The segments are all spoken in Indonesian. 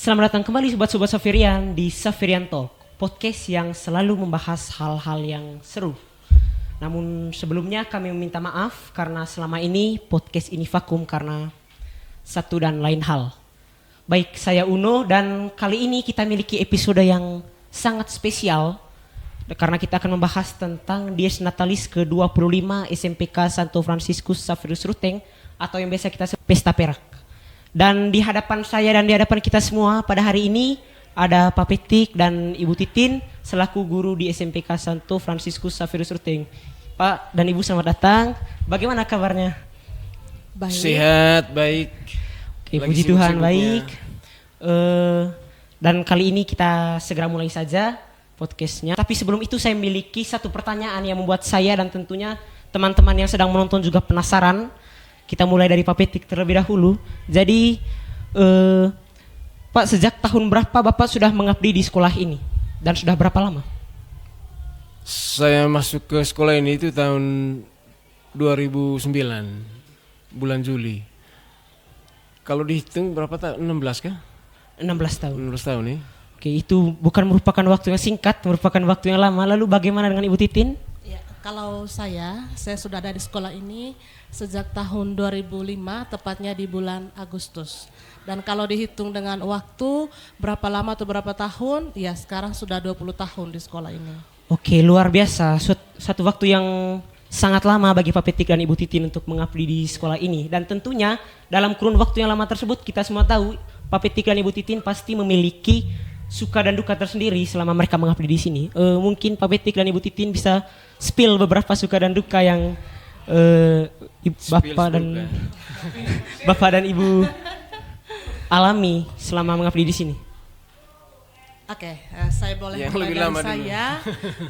Selamat datang kembali sobat-sobat Safirian di Safirian Talk, podcast yang selalu membahas hal-hal yang seru. Namun sebelumnya kami meminta maaf karena selama ini podcast ini vakum karena satu dan lain hal. Baik, saya Uno dan kali ini kita miliki episode yang sangat spesial karena kita akan membahas tentang Dies Natalis ke-25 SMPK Santo Fransiskus Xaverius Ruteng atau yang biasa kita sebut Pesta Perak. Dan di hadapan saya dan di hadapan kita semua pada hari ini ada Pak Petik dan Ibu Titin selaku guru di SMPK Santo Fransiskus Xaverius Ruteng. Pak dan Ibu selamat datang. Bagaimana kabarnya? Baik. Sehat, baik. Oke, puji Tuhan baik. Dan kali ini kita segera mulai saja podcastnya. Tapi sebelum itu saya memiliki satu pertanyaan yang membuat saya dan tentunya teman-teman yang sedang menonton juga penasaran. Kita mulai dari Pak Petik terlebih dahulu. Jadi Pak, sejak tahun berapa Bapak sudah mengabdi di sekolah ini? Dan sudah berapa lama? Saya masuk ke sekolah ini itu tahun 2009, bulan Juli. Kalau dihitung berapa tahun? 16 kah? 16 tahun. 16 tahun nih. Oke, itu bukan merupakan waktu yang singkat, merupakan waktu yang lama. Lalu bagaimana dengan Ibu Titin? Ya, kalau saya sudah ada di sekolah ini sejak tahun 2005, tepatnya di bulan Agustus. Dan kalau dihitung dengan waktu berapa lama atau berapa tahun, ya sekarang sudah 20 tahun di sekolah ini. Oke, luar biasa. Satu waktu yang sangat lama bagi Pak Petik dan Ibu Titin untuk mengabdi di sekolah ini. Dan tentunya dalam kurun waktu yang lama tersebut kita semua tahu Pak Petik dan Ibu Titin pasti memiliki suka dan duka tersendiri selama mereka mengabdi di sini. Mungkin Pak Petik dan Ibu Titin bisa spill beberapa suka dan duka yang Bapak dan Ibu alami selama mengabdi di sini. Oke, saya boleh yang mulai lebih dari lama saya.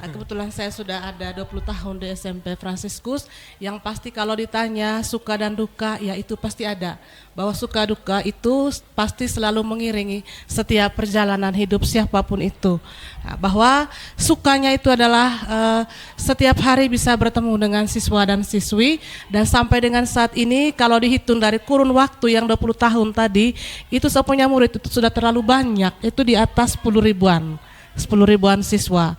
Kebetulan saya sudah ada 20 tahun di SMP Fransiskus. Yang pasti kalau ditanya suka dan duka, ya itu pasti ada. Bahwa suka duka itu pasti selalu mengiringi setiap perjalanan hidup siapapun itu. Nah, bahwa sukanya itu adalah setiap hari bisa bertemu dengan siswa dan siswi. Dan sampai dengan saat ini kalau dihitung dari kurun waktu yang 20 tahun tadi, itu saya punya murid itu sudah terlalu banyak, itu di atas 10 ribuan siswa.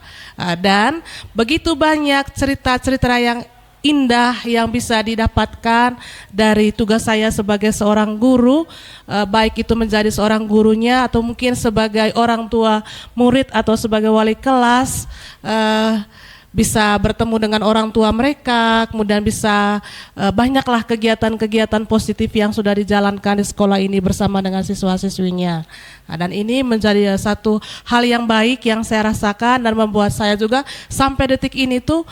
Dan begitu banyak cerita-cerita yang indah yang bisa didapatkan dari tugas saya sebagai seorang guru, baik itu menjadi seorang gurunya atau mungkin sebagai orang tua murid atau sebagai wali kelas, bisa bertemu dengan orang tua mereka, kemudian bisa banyaklah kegiatan-kegiatan positif yang sudah dijalankan di sekolah ini bersama dengan siswa-siswinya. Nah, dan ini menjadi satu hal yang baik yang saya rasakan dan membuat saya juga sampai detik ini tuh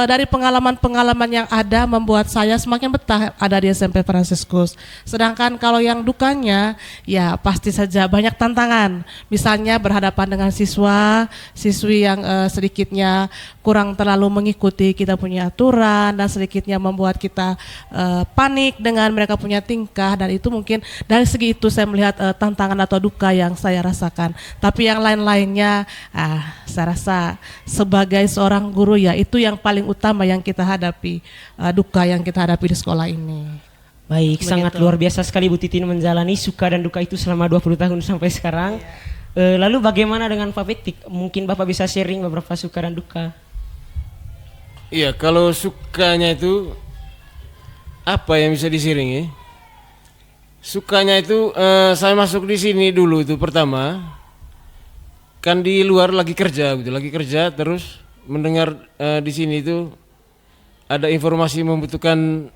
dari pengalaman-pengalaman yang ada membuat saya semakin betah ada di SMP Fransiskus. Sedangkan kalau yang dukanya ya pasti saja banyak tantangan. Misalnya berhadapan dengan siswi yang sedikitnya kurang terlalu mengikuti kita punya aturan dan sedikitnya membuat kita panik dengan mereka punya tingkah, dan itu mungkin dari segi itu saya melihat tantangan atau duka yang saya rasakan. Tapi yang lain-lainnya saya rasa sebagai seorang guru ya itu yang paling utama yang kita hadapi, duka yang kita hadapi di sekolah ini. Baik, begitu. Sangat luar biasa sekali Bu Titin menjalani suka dan duka itu selama 20 tahun sampai sekarang. Lalu bagaimana dengan Pak Petik? Mungkin Bapak bisa sharing beberapa suka dan duka. Iya, kalau sukanya itu apa yang bisa disiringi? Sukanya itu saya masuk di sini dulu itu pertama kan di luar lagi kerja terus mendengar di sini itu ada informasi membutuhkan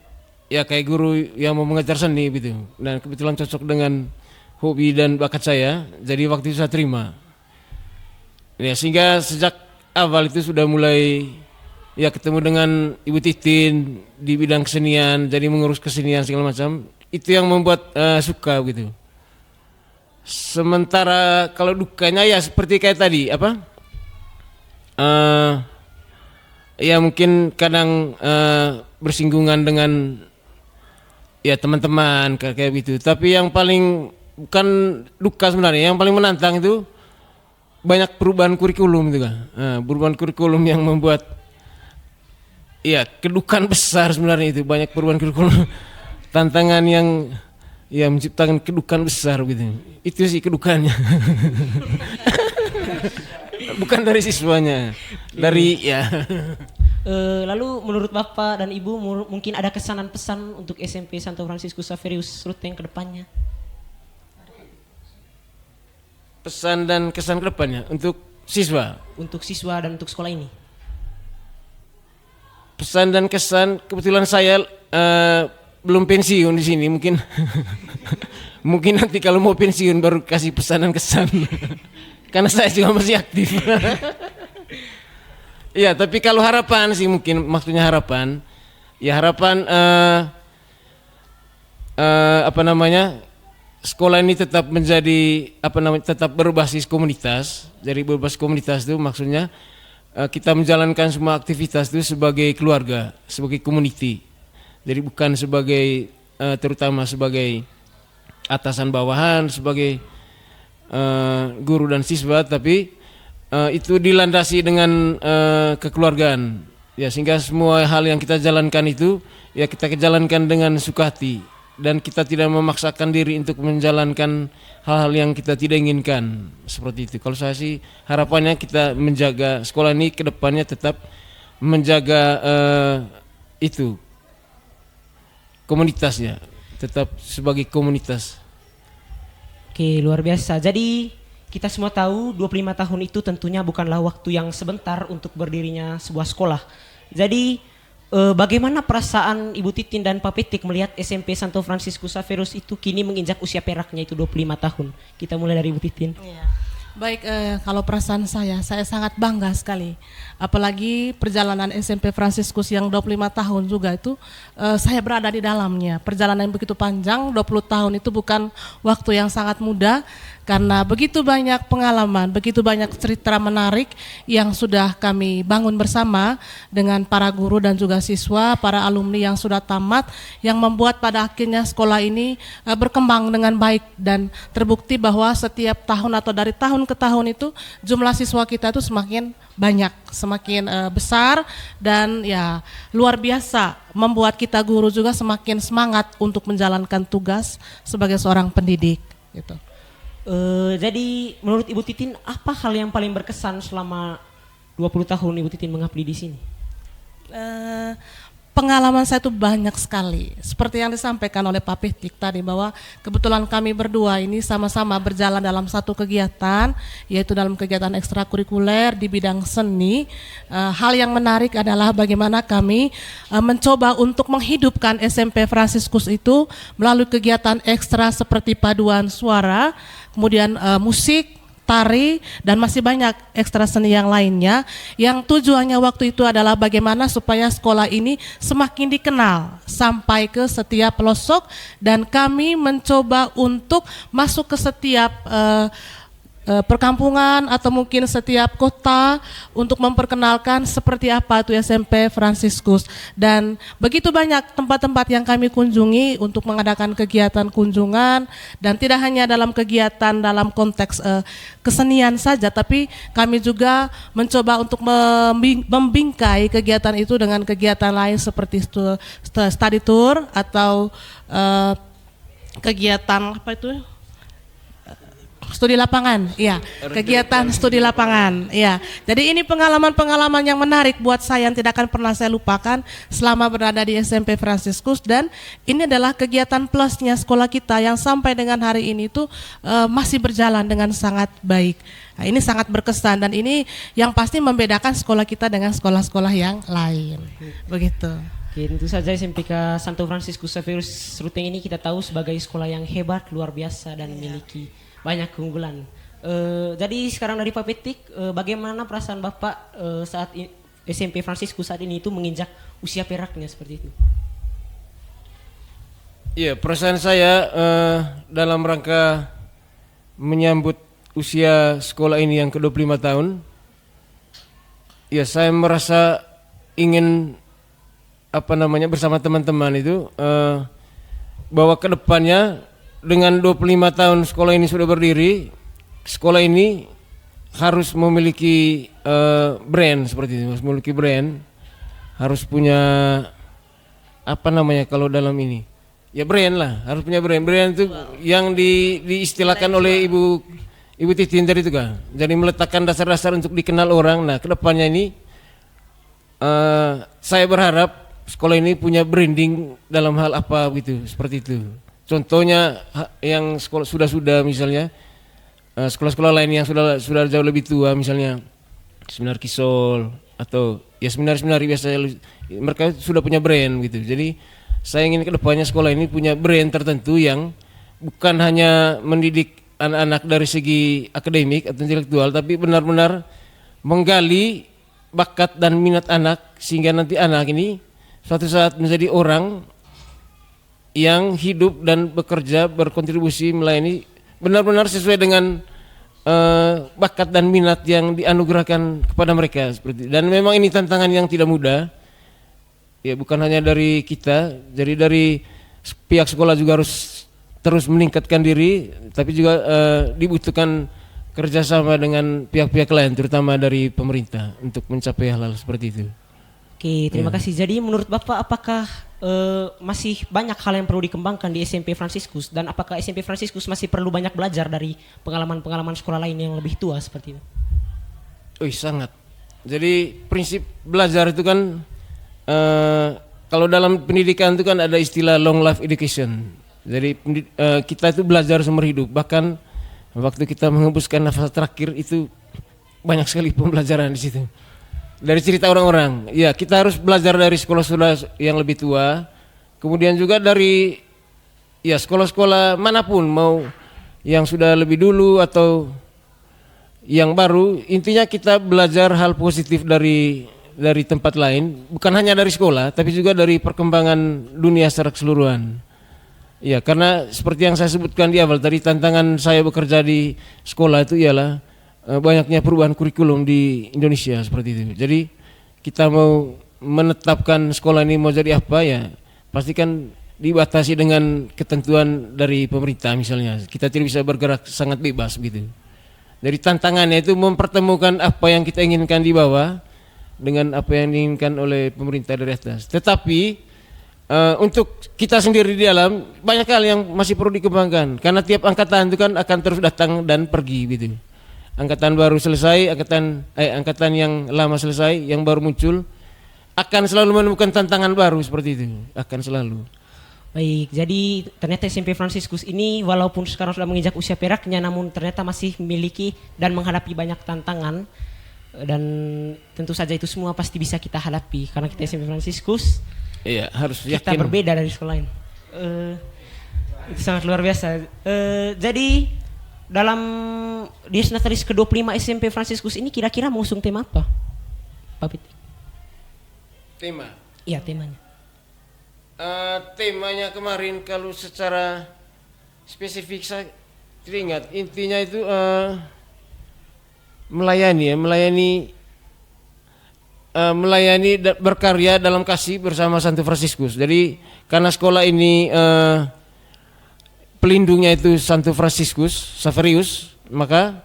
ya kayak guru yang mau mengajar seni gitu, dan kebetulan cocok dengan hobi dan bakat saya, jadi waktu itu saya terima. Ya, sehingga sejak awal itu sudah mulai ya ketemu dengan Ibu Titin di bidang kesenian, jadi mengurus kesenian segala macam. Itu yang membuat suka gitu. Sementara kalau dukanya ya seperti kayak tadi ya mungkin kadang bersinggungan dengan ya teman-teman kayak gitu. Tapi yang paling bukan duka sebenarnya, yang paling menantang itu banyak perubahan kurikulum itu kan. Perubahan kurikulum yang membuat ya kedukaan besar sebenarnya itu, banyak perubahan kurikulum. Tantangan yang ya menciptakan kedukaan besar gitu. Itu sih kedukaannya. Bukan dari siswanya, dari ya. Lalu menurut Bapak dan Ibu mungkin ada kesanan pesan untuk SMP Santo Fransiskus Xaverius Ruteng ke depannya? Pesan dan kesan ke depannya untuk siswa. Untuk siswa dan untuk sekolah ini. Pesan dan kesan, kebetulan saya belum pensiun di sini, mungkin mungkin nanti kalau mau pensiun baru kasih pesan dan kesan. Karena saya juga masih aktif. Iya, tapi kalau harapan sih mungkin maksudnya harapan, ya harapan apa namanya, sekolah ini tetap menjadi tetap berbasis komunitas. Jadi berbasis komunitas itu maksudnya kita menjalankan semua aktivitas itu sebagai keluarga, sebagai community. Jadi bukan sebagai terutama sebagai atasan bawahan, sebagai guru dan siswa, tapi itu dilandasi dengan kekeluargaan. Ya, sehingga semua hal yang kita jalankan itu ya kita jalankan dengan suka hati. Dan kita tidak memaksakan diri untuk menjalankan hal-hal yang kita tidak inginkan, seperti itu. Kalau saya sih harapannya kita menjaga sekolah ini ke depannya tetap menjaga itu komunitasnya, tetap sebagai komunitas. Oke, luar biasa. Jadi kita semua tahu 25 tahun itu tentunya bukanlah waktu yang sebentar untuk berdirinya sebuah sekolah. Jadi bagaimana perasaan Ibu Titin dan Pak Petik melihat SMP Santo Fransiskus Xaverius itu kini menginjak usia peraknya itu 25 tahun? Kita mulai dari Ibu Titin. Iya. Baik, kalau perasaan saya sangat bangga sekali. Apalagi perjalanan SMP Fransiskus yang 25 tahun juga itu saya berada di dalamnya. Perjalanan yang begitu panjang, 20 tahun itu bukan waktu yang sangat mudah. Karena begitu banyak pengalaman, begitu banyak cerita menarik yang sudah kami bangun bersama dengan para guru dan juga siswa, para alumni yang sudah tamat, yang membuat pada akhirnya sekolah ini berkembang dengan baik dan terbukti bahwa setiap tahun atau dari tahun ke tahun itu jumlah siswa kita itu semakin banyak, semakin besar dan ya luar biasa, membuat kita guru juga semakin semangat untuk menjalankan tugas sebagai seorang pendidik gitu. Jadi menurut Ibu Titin apa hal yang paling berkesan selama 20 tahun Ibu Titin mengabdi di sini? Pengalaman saya itu banyak sekali. Seperti yang disampaikan oleh Pak Petik tadi bahwa kebetulan kami berdua ini sama-sama berjalan dalam satu kegiatan, yaitu dalam kegiatan ekstrakurikuler di bidang seni. Hal yang menarik adalah bagaimana kami mencoba untuk menghidupkan SMP Fransiskus itu melalui kegiatan ekstra seperti paduan suara, kemudian musik, tari, dan masih banyak ekstra seni yang lainnya, yang tujuannya waktu itu adalah bagaimana supaya sekolah ini semakin dikenal sampai ke setiap pelosok, dan kami mencoba untuk masuk ke setiap perkampungan atau mungkin setiap kota untuk memperkenalkan seperti apa itu SMP Fransiskus. Dan begitu banyak tempat-tempat yang kami kunjungi untuk mengadakan kegiatan kunjungan, dan tidak hanya dalam kegiatan dalam konteks kesenian saja, tapi kami juga mencoba untuk membingkai kegiatan itu dengan kegiatan lain seperti study tour atau kegiatan apa itu? Studi lapangan, ya, kegiatan studi lapangan, ya. Jadi ini pengalaman-pengalaman yang menarik buat saya yang tidak akan pernah saya lupakan selama berada di SMP Fransiskus, dan ini adalah kegiatan plusnya sekolah kita yang sampai dengan hari ini tuh masih berjalan dengan sangat baik. Nah, ini sangat berkesan dan ini yang pasti membedakan sekolah kita dengan sekolah-sekolah yang lain, begitu. Oke, tentu saja SMPK Santo Fransiskus Xaverius Ruteng ini kita tahu sebagai sekolah yang hebat, luar biasa dan memiliki banyak keunggulan. Jadi sekarang dari Pak Petik, bagaimana perasaan Bapak saat SMP Fransiskus saat ini itu menginjak usia peraknya seperti itu? Iya, perasaan saya dalam rangka menyambut usia sekolah ini yang ke-25 tahun, ya saya merasa ingin bersama teman-teman itu bahwa ke depannya dengan 25 tahun sekolah ini sudah berdiri, sekolah ini harus memiliki brand seperti itu, harus memiliki brand, harus punya kalau dalam ini ya brand lah, harus punya brand. Brand itu yang diistilahkan oleh Ibu Titin tadi itu kan. Jadi meletakkan dasar-dasar untuk dikenal orang. Nah, kedepannya ini saya berharap sekolah ini punya branding dalam hal apa gitu, seperti itu. Contohnya yang sekolah sudah misalnya sekolah-sekolah lain yang sudah jauh lebih tua, misalnya Seminar Kisol atau ya seminar-seminar biasa, mereka sudah punya brand gitu. Jadi saya ingin kedepannya sekolah ini punya brand tertentu yang bukan hanya mendidik anak-anak dari segi akademik atau intelektual, tapi benar-benar menggali bakat dan minat anak sehingga nanti anak ini suatu saat menjadi orang yang hidup dan bekerja, berkontribusi, melayani benar-benar sesuai dengan bakat dan minat yang dianugerahkan kepada mereka seperti. Dan memang ini tantangan yang tidak mudah. Ya, bukan hanya dari kita, jadi dari pihak sekolah juga harus terus meningkatkan diri, tapi juga dibutuhkan kerjasama dengan pihak-pihak lain, terutama dari pemerintah untuk mencapai hal-hal seperti itu. Oke, terima kasih. Jadi menurut Bapak apakah masih banyak hal yang perlu dikembangkan di SMP Fransiskus, dan apakah SMP Fransiskus masih perlu banyak belajar dari pengalaman-pengalaman sekolah lain yang lebih tua seperti itu? Sangat. Jadi prinsip belajar itu kan kalau dalam pendidikan itu kan ada istilah long life education. Jadi kita itu belajar seumur hidup. Bahkan waktu kita menghembuskan nafas terakhir itu banyak sekali pembelajaran di situ. Dari cerita orang-orang, ya kita harus belajar dari sekolah-sekolah yang lebih tua, kemudian juga dari ya sekolah-sekolah manapun, mau yang sudah lebih dulu atau yang baru. Intinya kita belajar hal positif dari tempat lain, bukan hanya dari sekolah, tapi juga dari perkembangan dunia secara keseluruhan. Ya, karena seperti yang saya sebutkan di awal tadi, tantangan saya bekerja di sekolah itu ialah banyaknya perubahan kurikulum di Indonesia seperti itu. Jadi kita mau menetapkan sekolah ini mau jadi apa, ya pastikan dibatasi dengan ketentuan dari pemerintah misalnya. Kita tidak bisa bergerak sangat bebas gitu. Jadi tantangannya itu mempertemukan apa yang kita inginkan di bawah dengan apa yang diinginkan oleh pemerintah dari atas. Tetapi untuk kita sendiri di dalam banyak hal yang masih perlu dikembangkan, karena tiap angkatan itu kan akan terus datang dan pergi gitu. Angkatan baru selesai, angkatan yang lama selesai, yang baru muncul akan selalu menemukan tantangan baru seperti itu, akan selalu. Baik, jadi ternyata SMP Fransiskus ini walaupun sekarang sudah menginjak usia peraknya, namun ternyata masih memiliki dan menghadapi banyak tantangan, dan tentu saja itu semua pasti bisa kita hadapi karena kita SMP Fransiskus. Iya, harus yakin. Kita berbeda dari sekolah lain. Itu sangat luar biasa. Jadi dalam Dies Natalis ke-25 SMP Fransiskus ini kira-kira mengusung tema apa, Pak Piti? Tema? Iya, temanya. Temanya kemarin kalau secara spesifik saya teringat, intinya itu melayani berkarya dalam kasih bersama Santo Fransiskus. Jadi karena sekolah ini pelindungnya itu Santo Fransiskus Xaverius, maka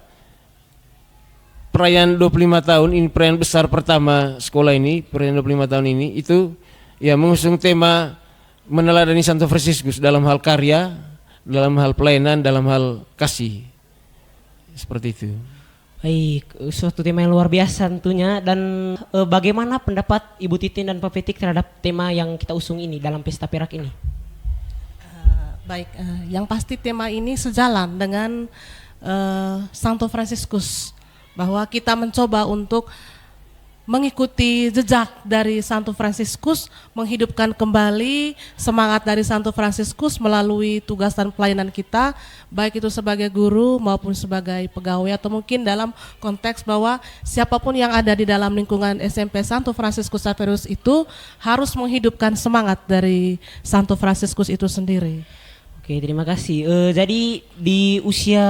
perayaan 25 tahun ini, perayaan besar pertama sekolah ini, perayaan 25 tahun ini itu ya mengusung tema meneladani Santo Fransiskus dalam hal karya, dalam hal pelayanan, dalam hal kasih. Seperti itu. Baik, suatu tema yang luar biasa tentunya. Dan bagaimana pendapat Ibu Titin dan Pak Petik terhadap tema yang kita usung ini dalam Pesta Perak ini? Baik, yang pasti tema ini sejalan dengan Santo Fransiskus, bahwa kita mencoba untuk mengikuti jejak dari Santo Fransiskus, menghidupkan kembali semangat dari Santo Fransiskus melalui tugas dan pelayanan kita, baik itu sebagai guru maupun sebagai pegawai, atau mungkin dalam konteks bahwa siapapun yang ada di dalam lingkungan SMP Santo Fransiskus Xaverius itu harus menghidupkan semangat dari Santo Fransiskus itu sendiri. Oke, terima kasih. Jadi di usia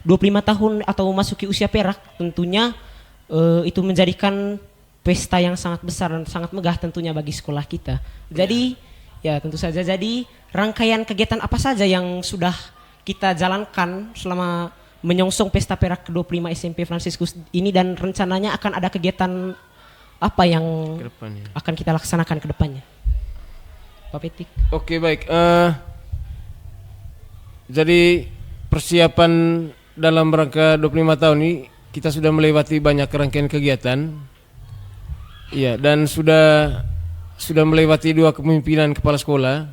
25 tahun atau memasuki usia perak tentunya itu menjadikan pesta yang sangat besar dan sangat megah tentunya bagi sekolah kita. Jadi ya tentu saja, jadi rangkaian kegiatan apa saja yang sudah kita jalankan selama menyongsong Pesta Perak ke-25 SMP Fransiskus ini, dan rencananya akan ada kegiatan apa yang akan kita laksanakan ke depannya? Pak Petik. Oke, baik. Jadi persiapan dalam rangka 25 tahun ini kita sudah melewati banyak rangkaian kegiatan. Iya, dan sudah melewati 2 kepemimpinan kepala sekolah.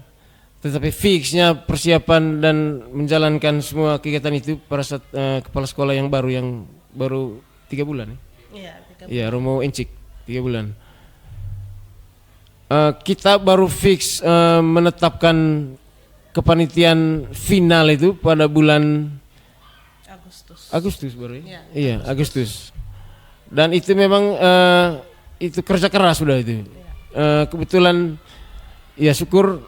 Tetapi fixnya persiapan dan menjalankan semua kegiatan itu pada saat kepala sekolah yang baru 3 bulan. Iya, Iya, Romo Encik 3 bulan. Kita baru fix menetapkan kepanitiaan final itu pada bulan Agustus baru ya? Iya, Agustus. Dan itu memang itu kerja keras sudah itu. Kebetulan ya syukur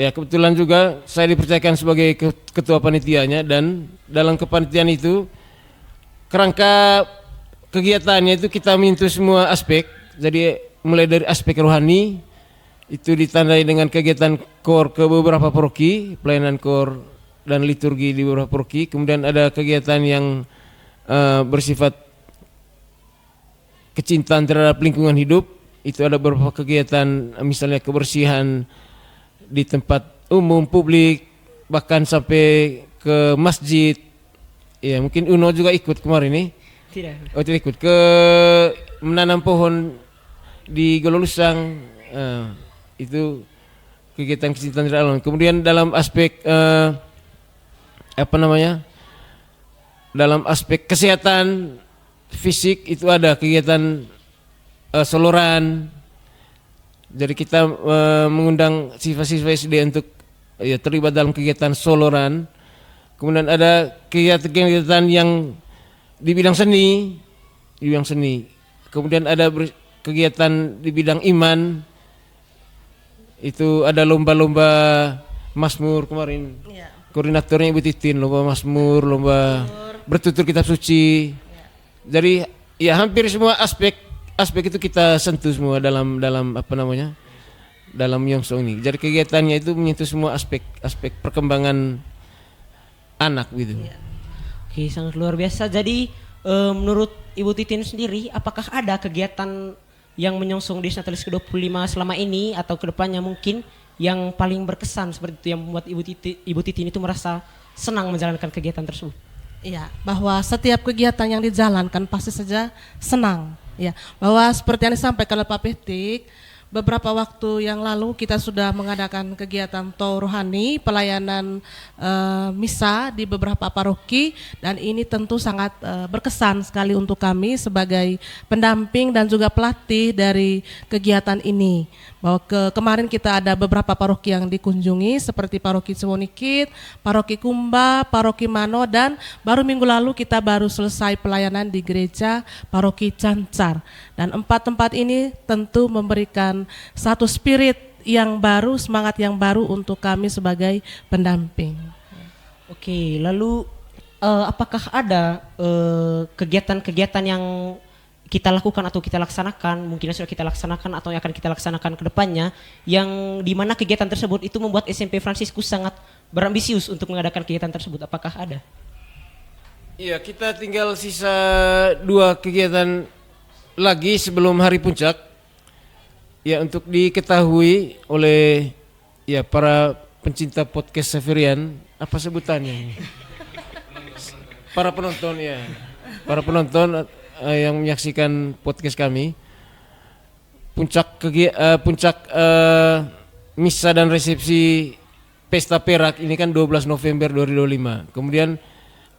ya kebetulan juga saya dipercayakan sebagai ketua panitianya, dan dalam kepanitiaan itu kerangka kegiatannya itu kita menyentuh semua aspek. Jadi mulai dari aspek rohani itu ditandai dengan kegiatan KOR ke beberapa paroki, pelayanan KOR dan liturgi di beberapa paroki. Kemudian ada kegiatan yang bersifat kecintaan terhadap lingkungan hidup. Itu ada beberapa kegiatan, misalnya kebersihan di tempat umum publik, bahkan sampai ke masjid. Ya, mungkin Uno juga ikut kemarin nih. Tidak. Oh, tidak ikut ke menanam pohon di Gololusang. Itu kegiatan kecintaan terhadap alam. Kemudian dalam aspek dalam aspek kesehatan fisik itu ada kegiatan soloran. Jadi kita mengundang siswa-siswa SD untuk ya terlibat dalam kegiatan soloran. Kemudian ada kegiatan yang di bidang seni, Kemudian ada kegiatan di bidang iman. Itu ada lomba-lomba Mazmur kemarin. Ya. Koordinatornya Ibu Titin, lomba Mazmur, lomba bertutur kitab suci. Ya. Jadi ya hampir semua aspek itu kita sentuh semua dalam dalam Yongsong ini. Jadi kegiatannya itu menyentuh semua aspek perkembangan anak gitu. Ya. Oke, sangat luar biasa. Jadi menurut Ibu Titin sendiri, apakah ada kegiatan yang menyongsong di Natalis ke-25 selama ini atau kedepannya mungkin yang paling berkesan seperti itu yang membuat Ibu Titin itu merasa senang menjalankan kegiatan tersebut? Iya, bahwa setiap kegiatan yang dijalankan pasti saja senang. Ya, bahwa seperti yang disampaikan oleh Pak Petik, beberapa waktu yang lalu kita sudah mengadakan kegiatan Tau Rohani, pelayanan misa di beberapa paroki, dan ini tentu sangat berkesan sekali untuk kami sebagai pendamping dan juga pelatih dari kegiatan ini. Bahwa kemarin kita ada beberapa paroki yang dikunjungi seperti paroki Sewonikit, paroki Kumba, paroki Mano, dan baru minggu lalu kita baru selesai pelayanan di gereja paroki Cancar. Dan 4 tempat ini tentu memberikan satu spirit yang baru, semangat yang baru untuk kami sebagai pendamping. Oke, lalu apakah ada kegiatan-kegiatan yang kita lakukan atau kita laksanakan, mungkin sudah kita laksanakan atau yang akan kita laksanakan ke depannya, yang dimana kegiatan tersebut itu membuat SMP Fransiskus sangat berambisius untuk mengadakan kegiatan tersebut? Apakah ada? Iya, kita tinggal sisa 2 kegiatan lagi sebelum hari puncak. Ya, untuk diketahui oleh ya para pencinta podcast Xaverian, apa sebutannya? Para penonton ya. Para penonton yang menyaksikan podcast kami. Puncak misa dan resepsi Pesta Perak ini kan 12 November 2025. Kemudian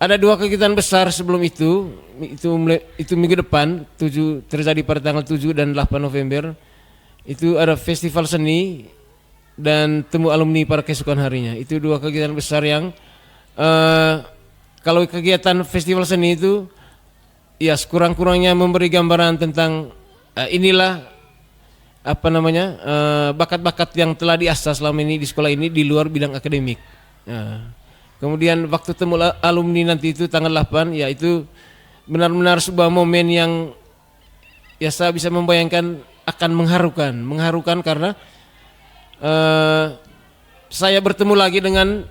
ada 2 kegiatan besar sebelum itu minggu depan, terjadi pada tanggal 7 dan 8 November. Itu ada festival seni dan temu alumni pada keesokan harinya. Itu 2 kegiatan besar yang kalau kegiatan festival seni itu ya sekurang-kurangnya memberi gambaran tentang inilah bakat-bakat yang telah diasah selama ini di sekolah ini di luar bidang akademik. Kemudian waktu temu alumni nanti itu tanggal 8, ya itu benar-benar sebuah momen yang ya saya bisa membayangkan akan mengharukan karena saya bertemu lagi dengan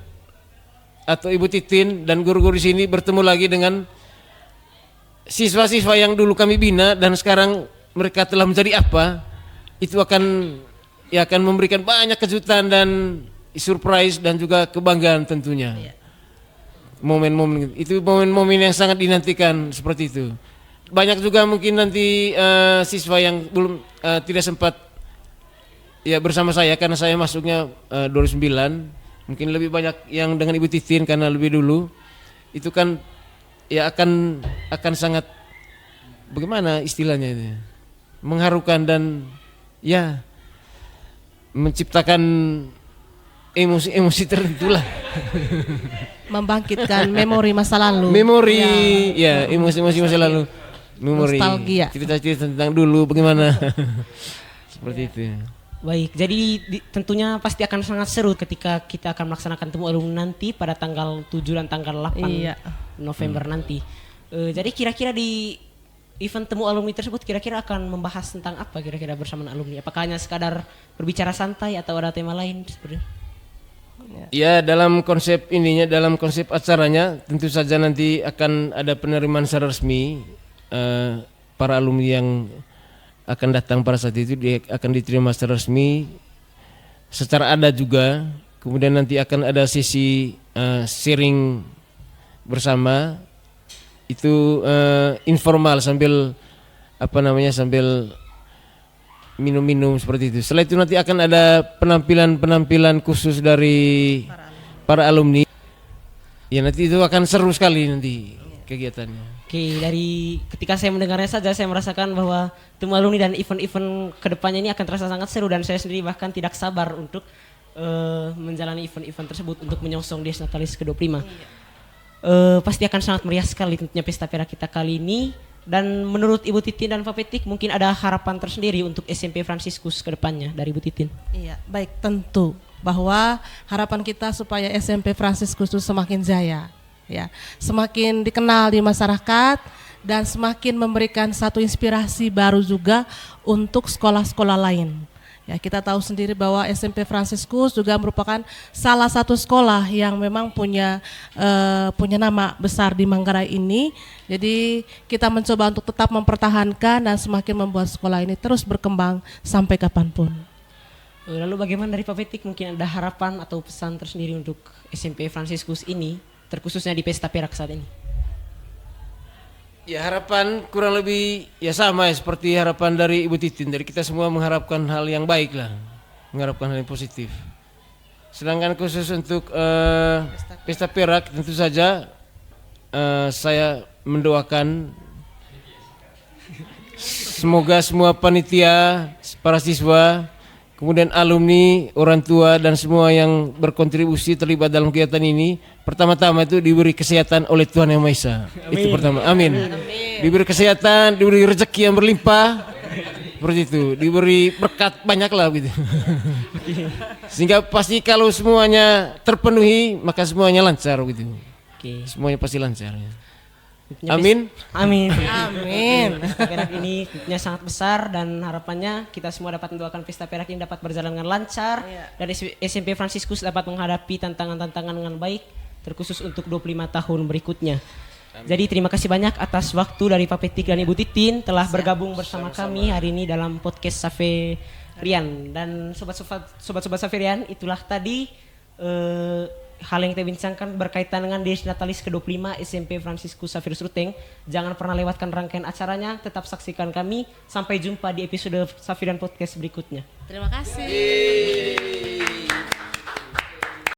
atau Ibu Titin dan guru-guru di sini bertemu lagi dengan siswa-siswa yang dulu kami bina dan sekarang mereka telah menjadi apa, itu akan ya akan memberikan banyak kejutan dan surprise dan juga kebanggaan tentunya. Momen-momen itu momen-momen yang sangat dinantikan seperti itu. Banyak juga mungkin nanti siswa yang belum tidak sempat ya bersama saya karena saya masuknya 2009. Mungkin lebih banyak yang dengan Ibu Titin karena lebih dulu. Itu kan ya akan sangat bagaimana istilahnya ini, mengharukan dan ya menciptakan emosi-emosi tertentu lah. Membangkitkan memori masa lalu. Memori, ya emosi-emosi masa lalu. Memori. Nostalgia. Cerita-cerita tentang dulu bagaimana. Seperti itu. Baik, jadi tentunya pasti akan sangat seru ketika kita akan melaksanakan temu alumni nanti pada tanggal 7 dan tanggal 8 November nanti. Jadi kira-kira di event temu alumni tersebut kira-kira akan membahas tentang apa kira-kira bersama alumni? Apakah hanya sekadar berbicara santai atau ada tema lain seperti? Ya, dalam konsep ininya, dalam konsep acaranya tentu saja nanti akan ada penerimaan secara resmi para alumni yang akan datang pada saat itu akan diterima secara resmi secara adat juga. Kemudian nanti akan ada sesi sharing bersama itu informal sambil sambil minum-minum seperti itu. Setelah itu nanti akan ada penampilan khusus dari para alumni. Ya nanti itu akan seru sekali nanti kegiatannya. Oke, dari ketika saya mendengarnya saja saya merasakan bahwa temu alumni dan event-event kedepannya ini akan terasa sangat seru dan saya sendiri bahkan tidak sabar untuk menjalani event-event tersebut untuk menyongsong Dies Natalis ke-25. Pasti akan sangat meriah sekali tentunya pesta perak kita kali ini. Dan menurut Ibu Titin dan Pak Petik mungkin ada harapan tersendiri untuk SMP Fransiskus ke depannya dari Ibu Titin. Iya, baik, tentu bahwa harapan kita supaya SMP Fransiskus itu semakin jaya, ya, semakin dikenal di masyarakat dan semakin memberikan satu inspirasi baru juga untuk sekolah-sekolah lain. Ya, kita tahu sendiri bahwa SMP Fransiskus juga merupakan salah satu sekolah yang memang punya nama besar di Manggarai ini. Jadi kita mencoba untuk tetap mempertahankan dan semakin membuat sekolah ini terus berkembang sampai kapanpun. Lalu bagaimana dari Pak Petik, mungkin ada harapan atau pesan tersendiri untuk SMP Fransiskus ini, terkhususnya di pesta perak saat ini? Ya harapan kurang lebih ya sama ya seperti harapan dari Ibu Titin. Dari kita semua mengharapkan hal yang baik lah, mengharapkan hal yang positif. Sedangkan khusus untuk pesta perak tentu saja saya mendoakan semoga semua panitia, para siswa, kemudian alumni, orang tua dan semua yang berkontribusi terlibat dalam kegiatan ini, pertama-tama itu diberi kesehatan oleh Tuhan Yang Maha Esa. Itu pertama. Amin. Diberi kesehatan, diberi rezeki yang berlimpah. Seperti itu, diberi berkat banyak lah gitu. Sehingga pasti kalau semuanya terpenuhi, maka semuanya lancar gitu. Oke. Semuanya pasti lancar ya. Amin. Amin. Amin. Pesta perak ini tentunya sangat besar dan harapannya kita semua dapat mendoakan pesta perak ini dapat berjalan dengan lancar dan SMP Fransiskus dapat menghadapi tantangan-tantangan dengan baik terkhusus untuk 25 tahun berikutnya. Jadi terima kasih banyak atas waktu dari Pak Petik dan Ibu Titin telah bergabung bersama kami hari ini dalam podcast Saferian. Dan sobat-sobat Saferian, itulah tadi hal yang kita bincangkan berkaitan dengan Dies Natalis ke-25 SMP Fransiskus Xaverius Ruteng. Jangan pernah lewatkan rangkaian acaranya, tetap saksikan kami. Sampai jumpa di episode Saferian Podcast berikutnya. Terima kasih.